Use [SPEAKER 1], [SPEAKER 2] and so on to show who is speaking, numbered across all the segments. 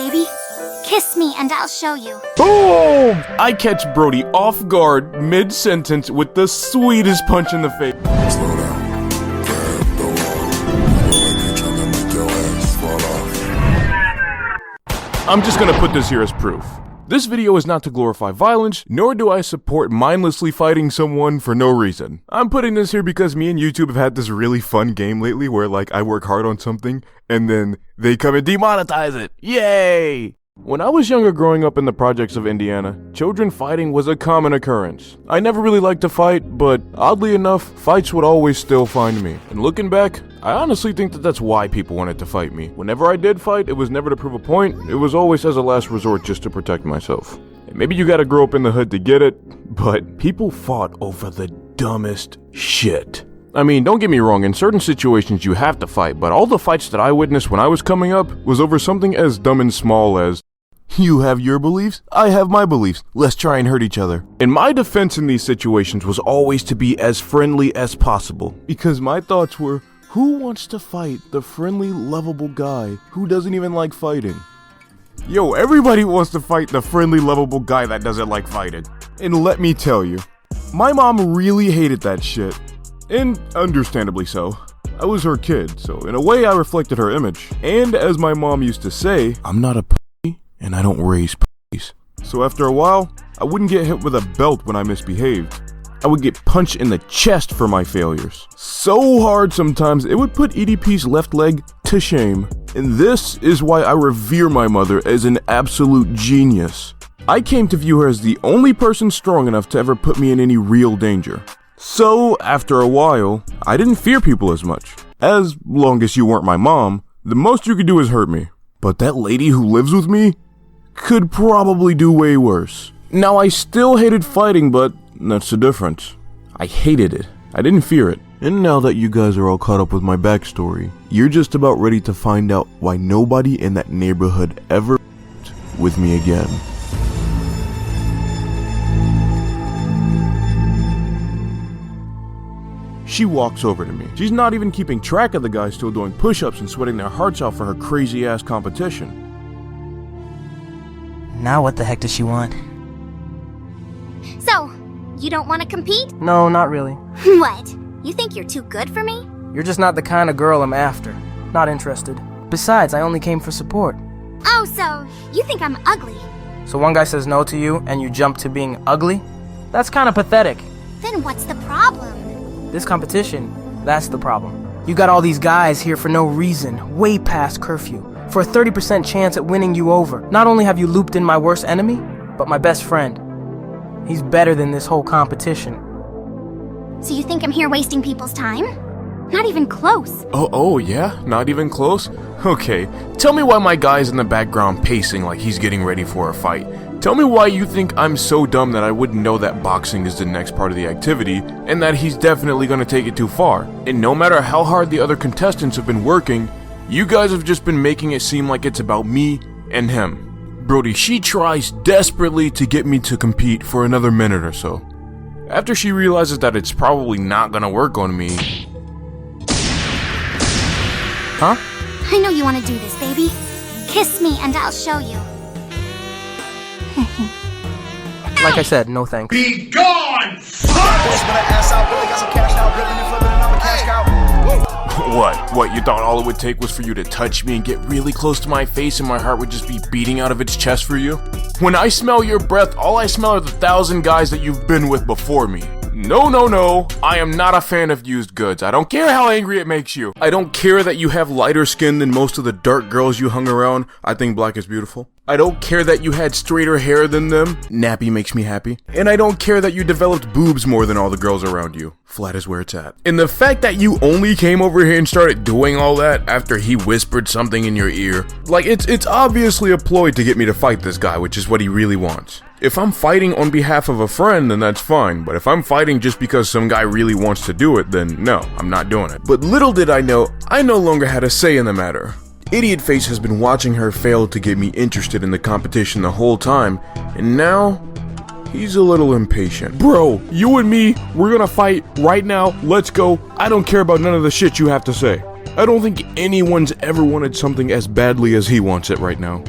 [SPEAKER 1] baby. Kiss me and I'll show you.
[SPEAKER 2] Boom! I catch Brody off guard mid-sentence with the sweetest punch in the face.
[SPEAKER 3] Slow down. Grab the wall. Like you're trying to make your ass fall off.
[SPEAKER 2] I'm just gonna put this here as proof. This video is not to glorify violence, nor do I support mindlessly fighting someone for no reason. I'm putting this here because me and YouTube have had this really fun game lately where like I work hard on something and then they come and demonetize it. Yay! When I was younger growing up in the projects of Indiana, children fighting was a common occurrence. I never really liked to fight, but oddly enough, fights would always still find me. And looking back, I honestly think that that's why people wanted to fight me. Whenever I did fight, it was never to prove a point, it was always as a last resort just to protect myself. And maybe you gotta grow up in the hood to get it, but people fought over the dumbest shit. I mean, don't get me wrong, in certain situations you have to fight, but all the fights that I witnessed when I was coming up was over something as dumb and small as, you have your beliefs, I have my beliefs, let's try and hurt each other. And my defense in these situations was always to be as friendly as possible, because my thoughts were, who wants to fight the friendly, lovable guy who doesn't even like fighting? Yo, everybody wants to fight the friendly, lovable guy that doesn't like fighting. And let me tell you, my mom really hated that shit. And understandably so. I was her kid, so in a way I reflected her image. And as my mom used to say, I'm not a pussy, and I don't raise pussies. So after a while, I wouldn't get hit with a belt when I misbehaved. I would get punched in the chest for my failures. So hard sometimes, it would put EDP's left leg to shame. And this is why I revere my mother as an absolute genius. I came to view her as the only person strong enough to ever put me in any real danger. So, after a while, I didn't fear people as much. As long as you weren't my mom, the most you could do is hurt me. But that lady who lives with me could probably do way worse. Now, I still hated fighting, but that's the difference. I hated it. I didn't fear it. And now that you guys are all caught up with my backstory, you're just about ready to find out why nobody in that neighborhood ever with me again. She walks over to me. She's not even keeping track of the guys still doing push-ups and sweating their hearts out for her crazy-ass competition.
[SPEAKER 4] Now what the heck does she want?
[SPEAKER 1] So, you don't want to compete?
[SPEAKER 4] No, not really.
[SPEAKER 1] What? You think you're too good for me?
[SPEAKER 4] You're just not the kind of girl I'm after. Not interested. Besides, I only came for support.
[SPEAKER 1] Oh, so you think I'm ugly?
[SPEAKER 4] So one guy says no to you, and you jump to being ugly? That's kind of pathetic.
[SPEAKER 1] Then what's the problem?
[SPEAKER 4] This competition, that's the problem. You got all these guys here for no reason, way past curfew, for a 30% chance at winning you over. Not only have you looped in my worst enemy, but my best friend. He's better than this whole competition.
[SPEAKER 1] So you think I'm here wasting people's time? Not even close.
[SPEAKER 2] Oh yeah? Not even close? Okay, tell me why my guy's in the background pacing like he's getting ready for a fight. Tell me why you think I'm so dumb that I wouldn't know that boxing is the next part of the activity, and that he's definitely gonna take it too far. And no matter how hard the other contestants have been working, you guys have just been making it seem like it's about me and him. Brody, she tries desperately to get me to compete for another minute or so. After she realizes that it's probably not gonna work on me... Huh?
[SPEAKER 1] I know you want to do this, baby. Kiss me and I'll show you.
[SPEAKER 4] Like I said, no thanks.
[SPEAKER 5] Be gone!
[SPEAKER 2] What, you thought all it would take was for you to touch me and get really close to my face and my heart would just be beating out of its chest for you? When I smell your breath, all I smell are the 1,000 guys that you've been with before me. No, I am not a fan of used goods. I don't care how angry it makes you. I don't care that you have lighter skin than most of the dark girls you hung around. I think black is beautiful. I don't care that you had straighter hair than them. Nappy makes me happy. And I don't care that you developed boobs more than all the girls around you. Flat is where it's at. And the fact that you only came over here and started doing all that after he whispered something in your ear, like it's obviously a ploy to get me to fight this guy, which is what he really wants. If I'm fighting on behalf of a friend, then that's fine, but if I'm fighting just because some guy really wants to do it, then no, I'm not doing it. But little did I know, I no longer had a say in the matter. Idiot Face has been watching her fail to get me interested in the competition the whole time, and now, he's a little impatient. Bro, you and me, we're gonna fight right now, let's go. I don't care about none of the shit you have to say. I don't think anyone's ever wanted something as badly as he wants it right now.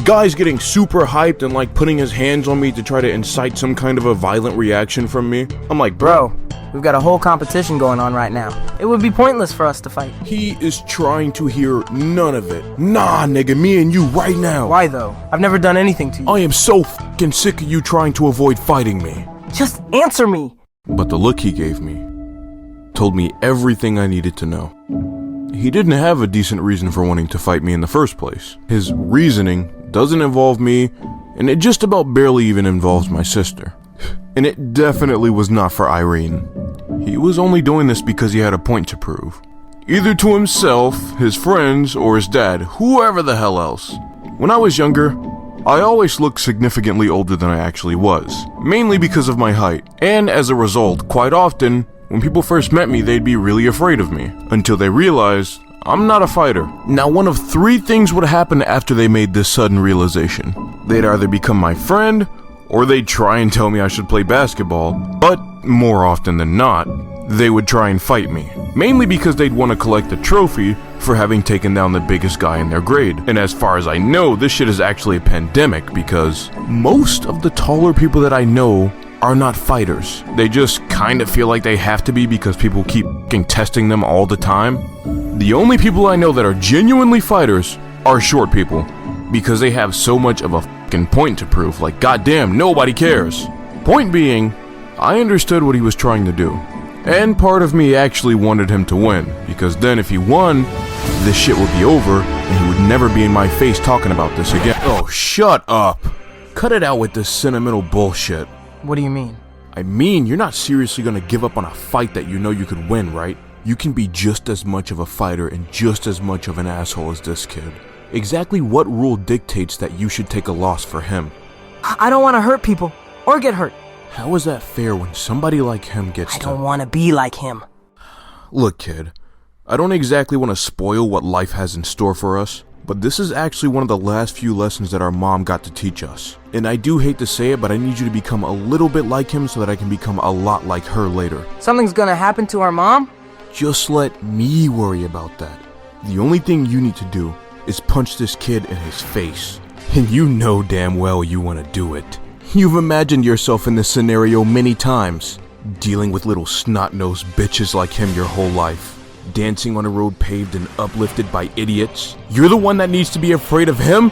[SPEAKER 2] Guys getting super hyped and like putting his hands on me to try to incite some kind of a violent reaction from me. I'm like,
[SPEAKER 4] Bro, we've got a whole competition going on right now. It would be pointless for us to fight.
[SPEAKER 2] He is trying to hear none of it. Nah, nigga, me and you right now.
[SPEAKER 4] Why though? I've never done anything to you.
[SPEAKER 2] I am so fucking sick of you trying to avoid fighting me.
[SPEAKER 4] Just answer me.
[SPEAKER 2] But the look he gave me told me everything I needed to know. He didn't have a decent reason for wanting to fight me in the first place. His reasoning doesn't involve me, and it just about barely even involves my sister. And it definitely was not for Irene. He was only doing this because he had a point to prove. Either to himself, his friends, or his dad, whoever the hell else. When I was younger, I always looked significantly older than I actually was, mainly because of my height. And as a result, quite often, when people first met me, they'd be really afraid of me, until they realized I'm not a fighter. Now, one of three things would happen after they made this sudden realization. They'd either become my friend, or they'd try and tell me I should play basketball, but more often than not, they would try and fight me. Mainly because they'd want to collect a trophy for having taken down the biggest guy in their grade. And as far as I know, this shit is actually a pandemic because most of the taller people that I know are not fighters. They just kind of feel like they have to be because people keep f***ing testing them all the time. The only people I know that are genuinely fighters are short people because they have so much of a f***ing point to prove. Like, goddamn, nobody cares. Point being, I understood what he was trying to do. And part of me actually wanted him to win, because then if he won, this shit would be over, and he would never be in my face talking about this again. Oh, shut up. Cut it out with this sentimental bullshit.
[SPEAKER 4] What do you mean?
[SPEAKER 2] I mean, you're not seriously gonna give up on a fight that you know you could win, right? You can be just as much of a fighter and just as much of an asshole as this kid. Exactly what rule dictates that you should take a loss for him?
[SPEAKER 4] I don't want to hurt people, or get hurt.
[SPEAKER 2] How is that fair when somebody like him gets
[SPEAKER 4] I don't want to be like him.
[SPEAKER 2] Look, kid, I don't exactly want to spoil what life has in store for us, but this is actually one of the last few lessons that our mom got to teach us. And I do hate to say it, but I need you to become a little bit like him so that I can become a lot like her later.
[SPEAKER 4] Something's gonna happen to our mom?
[SPEAKER 2] Just let me worry about that. The only thing you need to do is punch this kid in his face. And you know damn well you want to do it. You've imagined yourself in this scenario many times, dealing with little snot-nosed bitches like him your whole life, dancing on a road paved and uplifted by idiots. You're the one that needs to be afraid of him?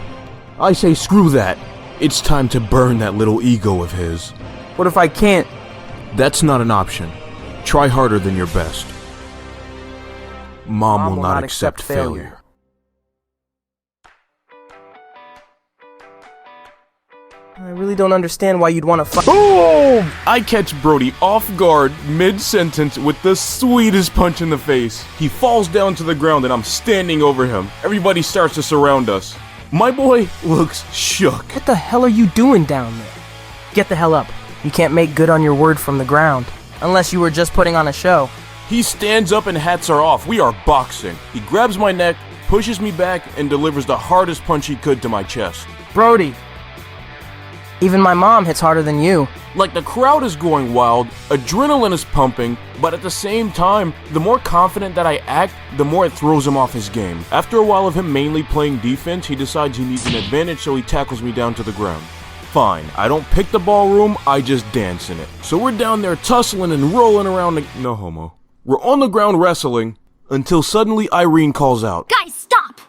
[SPEAKER 2] I say screw that. It's time to burn that little ego of his.
[SPEAKER 4] What if I can't?
[SPEAKER 2] That's not an option. Try harder than your best. Mom will not accept failure.
[SPEAKER 4] I really don't understand why you'd want to fight.
[SPEAKER 2] Boom! I catch Brody off guard mid-sentence with the sweetest punch in the face. He falls down to the ground and I'm standing over him. Everybody starts to surround us. My boy looks shook.
[SPEAKER 4] What the hell are you doing down there? Get the hell up. You can't make good on your word from the ground. Unless you were just putting on a show.
[SPEAKER 2] He stands up and hats are off. We are boxing. He grabs my neck, pushes me back, and delivers the hardest punch he could to my chest.
[SPEAKER 4] Brody. Even my mom hits harder than you.
[SPEAKER 2] Like, the crowd is going wild, adrenaline is pumping, but at the same time, the more confident that I act, the more it throws him off his game. After a while of him mainly playing defense, he decides he needs an advantage, so he tackles me down to the ground. Fine, I don't pick the ballroom, I just dance in it. So we're down there tussling and rolling around no homo. We're on the ground wrestling, until suddenly Irene calls out.
[SPEAKER 1] Guys, stop!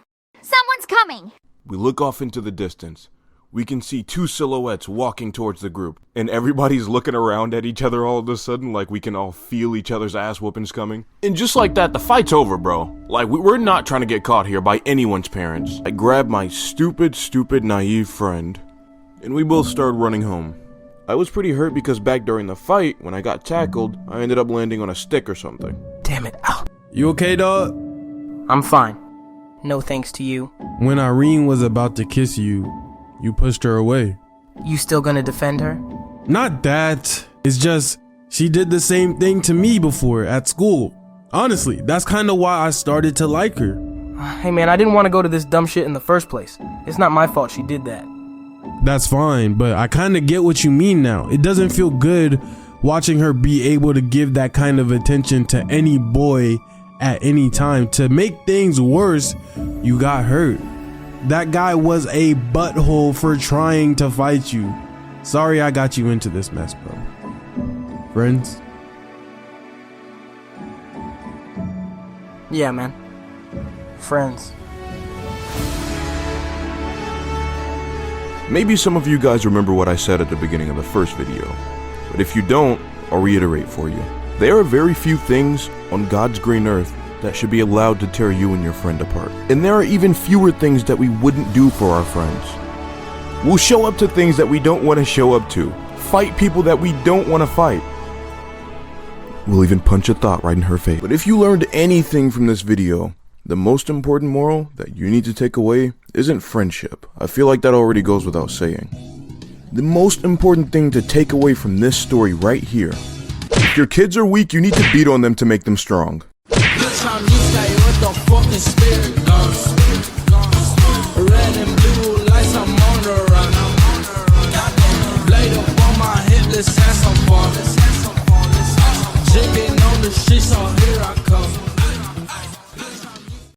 [SPEAKER 1] Someone's coming!
[SPEAKER 2] We look off into the distance. We can see two silhouettes walking towards the group, and everybody's looking around at each other all of a sudden like we can all feel each other's ass whoopings coming. And just like that, the fight's over, bro. Like, we're not trying to get caught here by anyone's parents. I grabbed my stupid, naive friend, and we both started running home. I was pretty hurt because back during the fight, when I got tackled, I ended up landing on a stick or something.
[SPEAKER 4] Damn it. Ow.
[SPEAKER 5] You okay, dog?
[SPEAKER 4] I'm fine. No thanks to you.
[SPEAKER 5] When Irene was about to kiss you, you pushed her away.
[SPEAKER 4] You still gonna defend her?
[SPEAKER 5] Not that. It's just, she did the same thing to me before at school. Honestly, that's kind of why I started to like her.
[SPEAKER 4] Hey man, I didn't want to go to this dumb shit in the first place. It's not my fault she did that.
[SPEAKER 5] That's fine, but I kind of get what you mean now. It doesn't feel good watching her be able to give that kind of attention to any boy at any time. To make things worse, you got hurt. that guy was a butthole for trying to fight you. Sorry I got you into this mess, bro. Friends?
[SPEAKER 4] Yeah, man. Friends.
[SPEAKER 2] Maybe some of you guys remember what I said at the beginning of the first video, but if you don't, I'll reiterate for you. There are very few things on God's green earth that should be allowed to tear you and your friend apart. And there are even fewer things that we wouldn't do for our friends. We'll show up to things that we don't want to show up to, fight people that we don't want to fight. We'll even punch a thought right in her face. But if you learned anything from this video, the most important moral that you need to take away isn't friendship. I feel like that already goes without saying. The most important thing to take away from this story right here: if your kids are weak, you need to beat on them to make them strong.
[SPEAKER 6] Red and blue lights, I'm on the run. Blade up on my hip, let's have some fun. Jigging on the streets, so here I come.